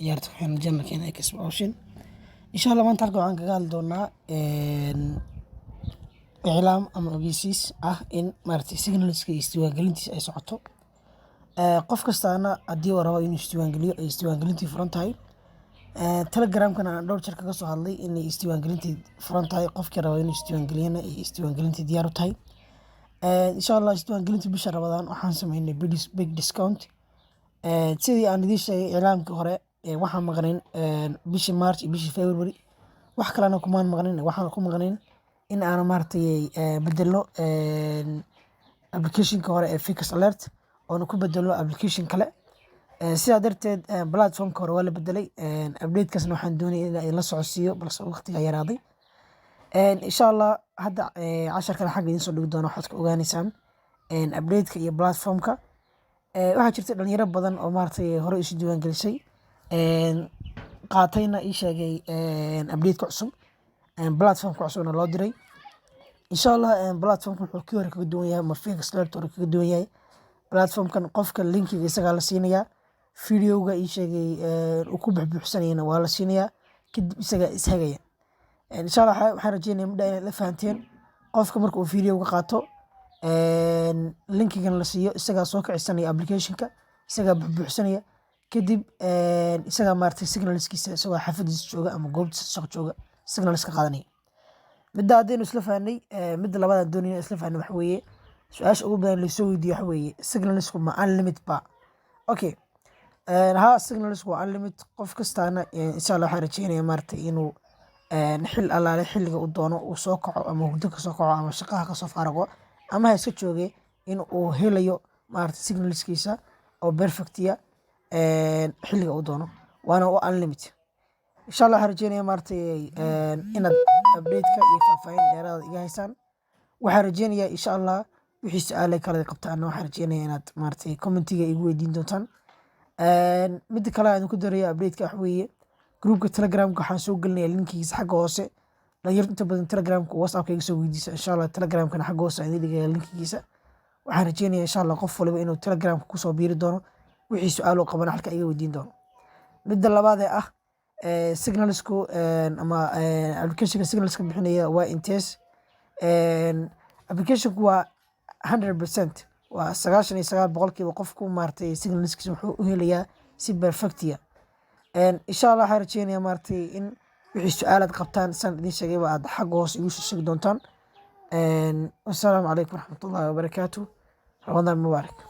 ciyaarta waxayna janalkeena ay kasoo awshin insha Allah maanta halkan waxaan kaga hadli doonaa iclaam ama ogeysiis ah in maaragtay signalska isdiiwaangelintiisa ay socoto. Qof kastaana haddii uu rabo inuu isdiiwaangeliyo ay isdiiwaangelintii furan tahay. Telegramkana aan dhowr jeer kaga soo hadlay inay isdiiwaangelintii furan tahay. Qofkii rabo inuu isdiiwaangeliyana ay isdiiwaangelintii diyaar u tahay. Insha Allah isdiiwaangelintii bisha Ramadaan waxaan sameynay big discount. Sidii aan idiin sheegay iclaamkii hore waxaan maqnayn bishii March iyo bishii February wax kalena kumaan maqnayn waxaan ku maqnayn in aan maaragtay bedelno applicationka hore ee Fix Alert oo ku bedelno application kale. Sidaa darteed platformka hore waa la bedelay. Update-kaasna waxaan doonayay in ay la socodsiiyo balse waqtiga yaraaday. Insha Allah hadda casharkan xagga idiin soo dhigi doono waxaad ka ogaanaysaan update-ka iyo platformka. Waxaa jirta dhalinyaro badan oo maaragtay hore isu diiwaangelisay qaatayna ii sheegay update-ka cusub platformka cusubna loo diray. Insha Allah platformka wuxuu kii hore kaga duwan yahay ama Fix Alert hore kaga duwan yahay. Platformkan qofka linkiga isagaa la siinayaa, videoga ii sheegay uu ku buuxsanayna waa la siinayaa, kadib isagaa is hagaya. Insha Allah waxaan rajeynayaa midda inaad la fahanteen. Qofka marka uu videoga qaato linkigan la siiyo isagaa soo kicisanaya applicationka, isagaa buuxsanaya, kadib isagaa maaragtay signalskiisa isagoo xaafadiisa jooga ama goobtiisa shaqo jooga signalska qaadanaya. Midda haddaynu isla fahnay midda labaad aan doonayna isla fahnay waxa weeye su'aasha ugu badan la soo weydiiyo waxa weeye signalsku ma unlimited ba? Okay. Signalsku waa unlimited. Qof kastaana insha Allah waxaan rajeynayaa maaragtay inuu xil allaale xilliga uu doono uu soo kaco ama hurdo ka soo kaco ama shaqaha ka soo farago ama ha iska jooge in uu helayo maaragtay signalskiisa oo perfectiya xilliga uu doono waana u unlimited. Insha Allah waxaan rajeynayaa maaragtay inaad update-ka iyo faahfaahin dheeraad iga haysaan. Waxaan rajeynayaa insha Allah wixii su'aalo kale qabtaan waxaan rajeynayaa inaad maaragtay commentiga igu weydiin doontaan. Midda kale aan ku darayo update-ka waxa weeye groupka Telegramka waxaan soo gelinayaa linkigiisa xagga hoose. Dhalinyarada inta badan Telegramka WhatsApp-ka iga soo weydiisa insha Allah Telegramkana xagga hoose aan dhigayaa linkigiisa. Waxaan rajeynayaa insha Allah qof waliba inuu Telegramka ku soo biiri doono wixii su'aalo qabana halka iga weydiin doono. Midda labaad ee ah signalsku ama applicationka signalska bixinaya waa intees. Applicationku waa 100% waa 99% qofku maaragtay signalskiisa wuxuu u helayaa si perfectiya. Insha Allah waxaan rajeynayaa maaragtay in wixii su'aalaad qabtaan san idiin sheegayba aad xagga hoose igu soo sheegi doontaan. Wassalaamu calaykum waraxmatullaahi wabarakaatuh. Ramadaan mubaarak.